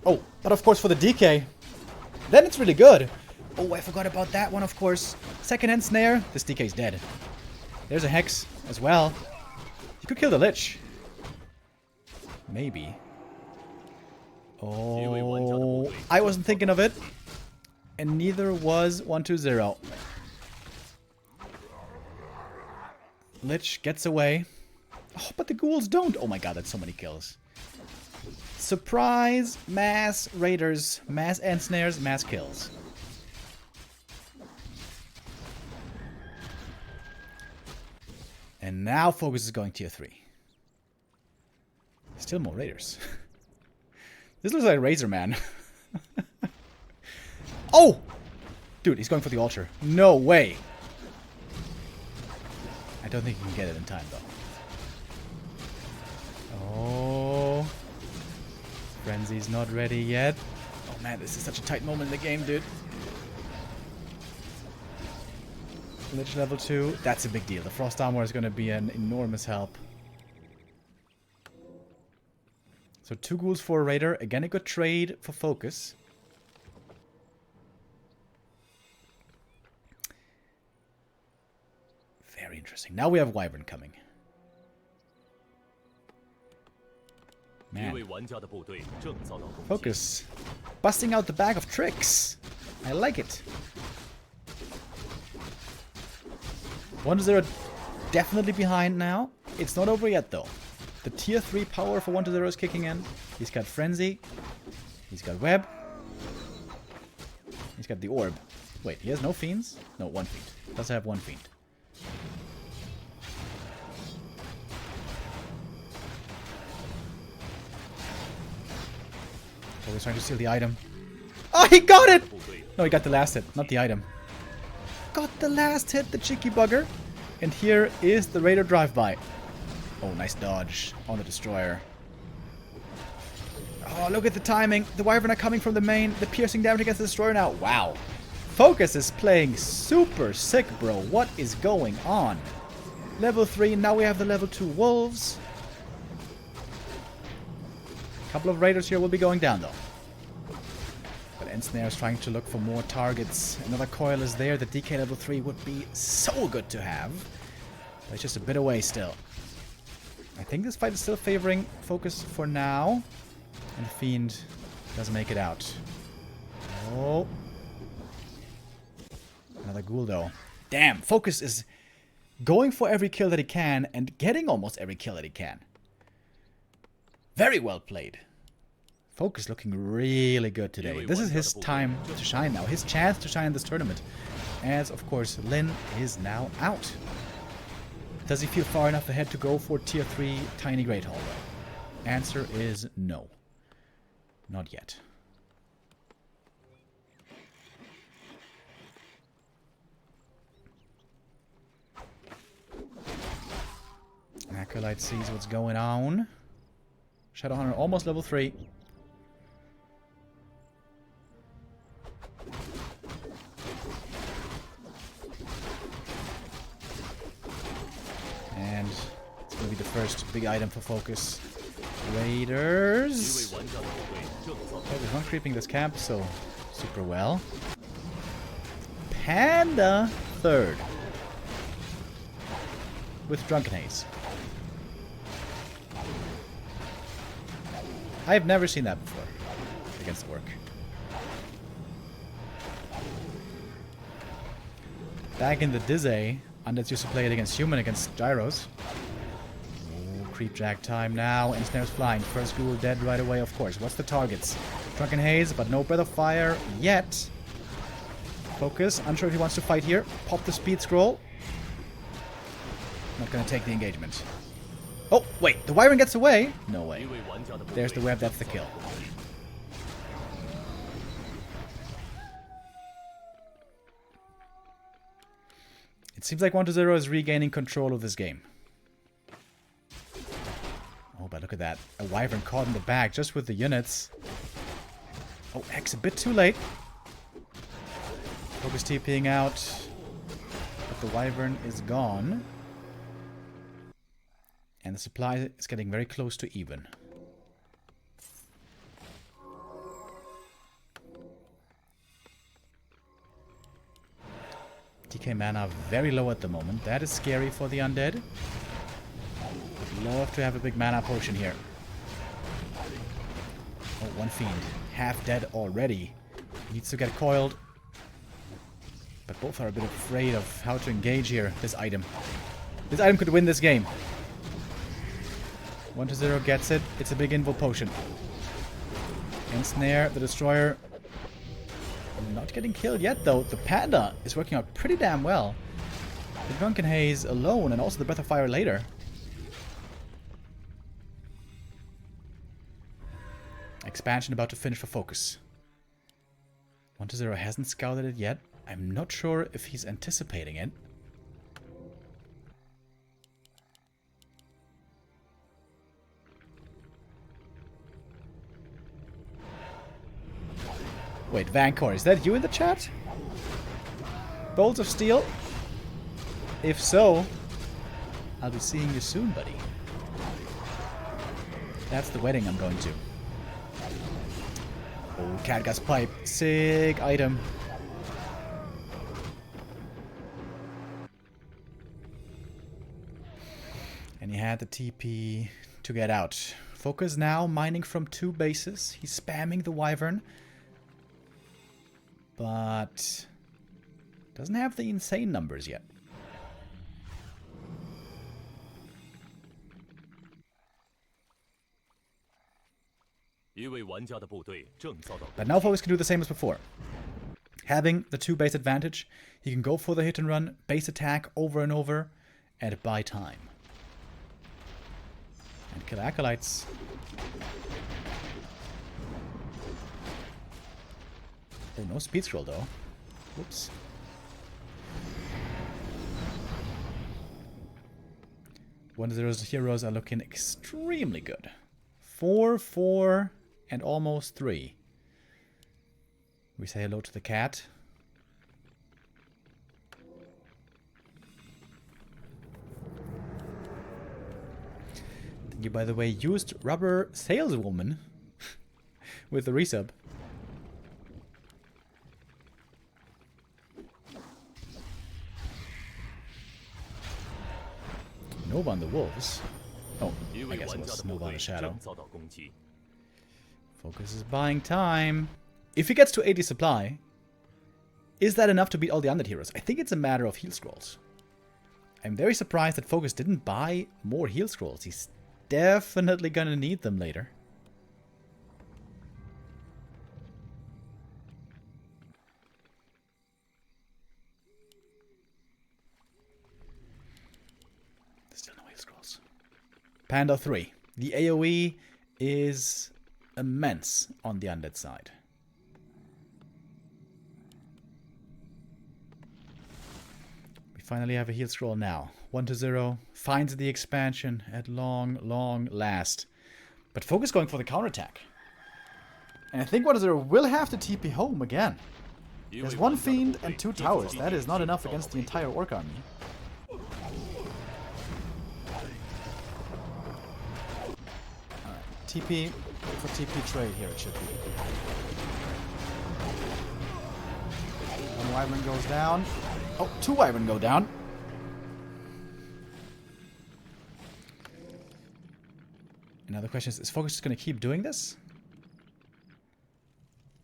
Oh, but of course for the DK, then it's really good. Oh, I forgot about that one, of course. Second-hand snare. This DK's dead. There's a Hex as well. You could kill the Lich. Maybe. Oh, I wasn't thinking of it. And neither was 120. Lich gets away. Oh, but the ghouls don't. Oh my god, that's so many kills. Surprise! Mass raiders. Mass end snares, mass kills. And now FoCuS is going tier 3. Still more raiders. This looks like Razor Man. Oh! Dude, he's going for the altar. No way. I don't think he can get it in time, though. Oh. Frenzy's not ready yet. Oh man, this is such a tight moment in the game, dude. Lich level 2. That's a big deal. The Frost Armor is going to be an enormous help. So 2 ghouls for a raider. Again, a good trade for FoCuS. Very interesting. Now we have Wyvern coming. Man. FoCuS. Busting out the bag of tricks. I like it. 1-0 definitely behind now. It's not over yet though. The tier 3 power for 1-0 is kicking in. He's got Frenzy. He's got Web. He's got the Orb. Wait, he has no Fiends? No, 1 Fiend. Does have 1 Fiend. Oh, he's trying to steal the item. Oh, he got it! No, he got the last hit, not the item. Got the last hit, the cheeky bugger. And here is the Raider drive-by. Oh, nice dodge on the Destroyer. Oh, look at the timing. The Wyvern are coming from the main. The piercing damage against the Destroyer now. Wow. FoCuS is playing super sick, bro. What is going on? Level 3. Now we have the level 2 Wolves. A couple of Raiders here will be going down, though. But Ensnare is trying to look for more targets. Another coil is there. The DK level 3 would be so good to have. But it's just a bit away still. I think this fight is still favoring FoCuS for now. And the Fiend doesn't make it out. Oh. Another ghoul, though. Damn, FoCuS is going for every kill that he can and getting almost every kill that he can. Very well played. FoCuS looking really good today. This is his time to shine now. His chance to shine in this tournament. As, of course, Lin is now out. Does he feel far enough ahead to go for tier 3 Tiny Great Hall? Answer is no. Not yet. Acolyte sees what's going on. Shadowhunter almost level 3. And it's going to be the first big item for FoCuS. Raiders. Oh, there's one creeping this camp, so super well. Panda third. With Drunken Haze. I've never seen that before against Orc. Back in the Dizzy, Undeads used to play it against Human, against Gyros. Oh, creep jack time now, and Snare's flying. First ghoul dead right away, of course. What's the targets? Drunken Haze, but no Breath of Fire yet. FoCuS, unsure if he wants to fight here. Pop the speed scroll. Not gonna take the engagement. Oh, wait, the Wyvern gets away? No way. There's the web, that's the kill. It seems like 1-0 is regaining control of this game. Oh, but look at that. A Wyvern caught in the back just with the units. Oh, X a bit too late. FoCuS TPing out. But the Wyvern is gone. And the supply is getting very close to even. DK mana very low at the moment. That is scary for the undead. Would love to have a big mana potion here. Oh, one fiend. Half dead already. Needs to get coiled. But both are a bit afraid of how to engage here. This item. This item could win this game. 1-0 gets it. It's a big invul potion. Ensnare, the destroyer. Not getting killed yet, though. The Panda is working out pretty damn well. The Drunken Haze alone, and also the Breath of Fire later. Expansion about to finish for FoCuS. 1-0 hasn't scouted it yet. I'm not sure if he's anticipating it. Wait, Vancor, is that you in the chat? Bolts of Steel? If so, I'll be seeing you soon, buddy. That's the wedding I'm going to. Oh, Catgas Pipe. Sick item. And he had the TP to get out. FoCuS now mining from 2 bases. He's spamming the Wyvern. But doesn't have the insane numbers yet. But now FoCuS can do the same as before. Having the 2 base advantage, he can go for the hit and run, base attack over and over, and buy time. And kill Acolytes. Oh, no speed scroll though. Whoops. One-zero's heroes are looking extremely good. 4, 4, and almost 3. We say hello to the cat. You, by the way, used rubber saleswoman with the resub. Nova on the wolves. Oh, I guess it was Nova on the shadow. FoCuS is buying time. If he gets to 80 supply, is that enough to beat all the undead heroes? I think it's a matter of heal scrolls. I'm very surprised that FoCuS didn't buy more heal scrolls. He's definitely gonna need them later. There's still no heal scrolls. Panda 3. The AoE is immense on the undead side. We finally have a heal scroll now. 1-0 finds the expansion at long last. But FoCuS going for the counterattack. And I think 1-0 will have to TP home again. There's 1 fiend and 2 towers. That is not enough against the entire orc army. Alright, TP for TP trade here it should be. One Wyvern goes down. Oh, 2 Wyvern go down. Now the question is FoCuS just going to keep doing this?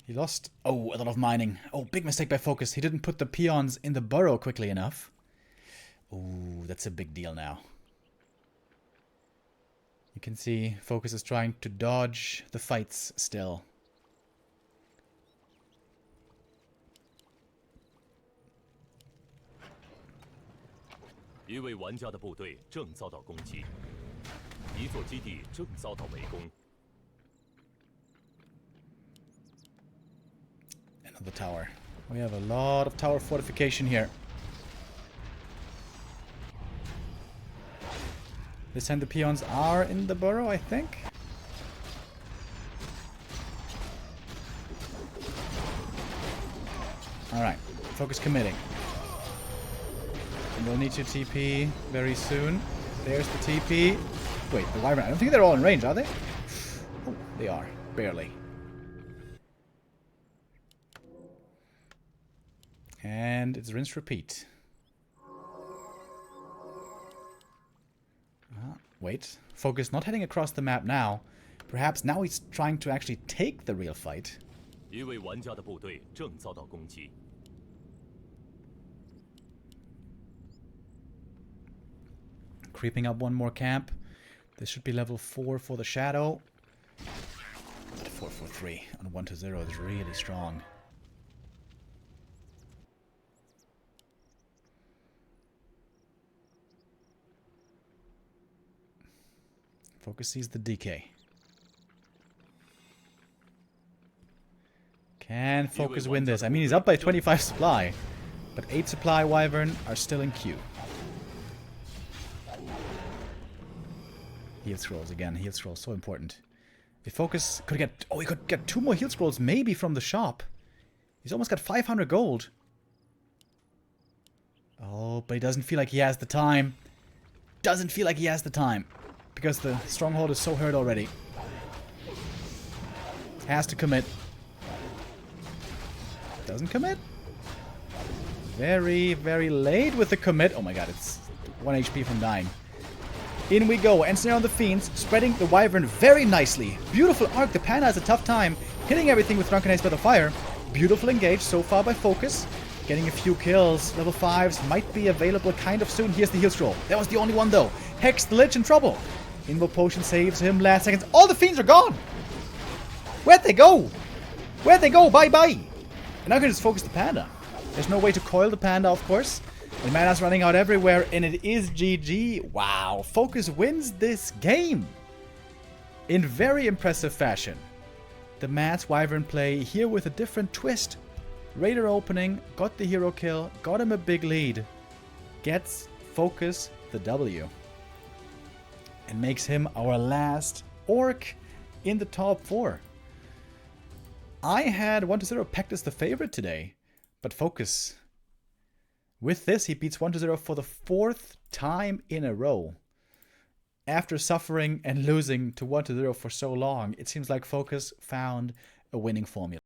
He lost... Oh, a lot of mining. Oh, big mistake by FoCuS. He didn't put the peons in the burrow quickly enough. Ooh, that's a big deal now. You can see FoCuS is trying to dodge the fights still. Another tower. We have a lot of tower fortification here. This time the peons are in the burrow, I think. Alright, FoCuS committing. And we'll need to TP very soon. There's the TP. Wait, the Wyvern. I don't think they're all in range, are they? Oh, they are. Barely. And it's rinse repeat. Wait. FoCuS not heading across the map now. Perhaps now he's trying to actually take the real fight. 一位玩家的部队正遭到攻击。 Creeping up one more camp. This should be level 4 for the Shadow. 4-4-3 on 1-0 is really strong. FoCuS sees the DK. Can FoCuS win this? I mean, he's up by 25 supply, but 8 supply Wyvern are still in queue. Heal scrolls again. Heal scrolls, so important. If FoCuS could get... Oh, he could get 2 more heal scrolls maybe from the shop. He's almost got 500 gold. Oh, but he doesn't feel like he has the time. Doesn't feel like he has the time. Because the stronghold is so hurt already. Has to commit. Doesn't commit. Very, very late with the commit. Oh my god, it's 1 HP from dying. In we go. Ensnare on the Fiends, spreading the Wyvern very nicely. Beautiful arc. The Panda has a tough time hitting everything with Drunken Haze by the Fire. Beautiful engage so far by FoCuS. Getting a few kills. Level 5s might be available kind of soon. Here's the heal scroll. That was the only one though. Hex the Lich in trouble. Invoke Potion saves him last seconds. All the Fiends are gone! Where'd they go? Where'd they go? Bye-bye! And now I can just focus the Panda. There's no way to coil the Panda, of course. The mana's running out everywhere, and it is GG. Wow, FoCuS wins this game in very impressive fashion. The Mats Wyvern play here with a different twist. Raider opening, got the hero kill, got him a big lead. Gets FoCuS the W. And makes him our last Orc in the top 4. I had 1-0 pegged as the favorite today, but FoCuS. With this, he beats 1-0 for the 4th time in a row. After suffering and losing to 1-0 for so long, it seems like FoCuS found a winning formula.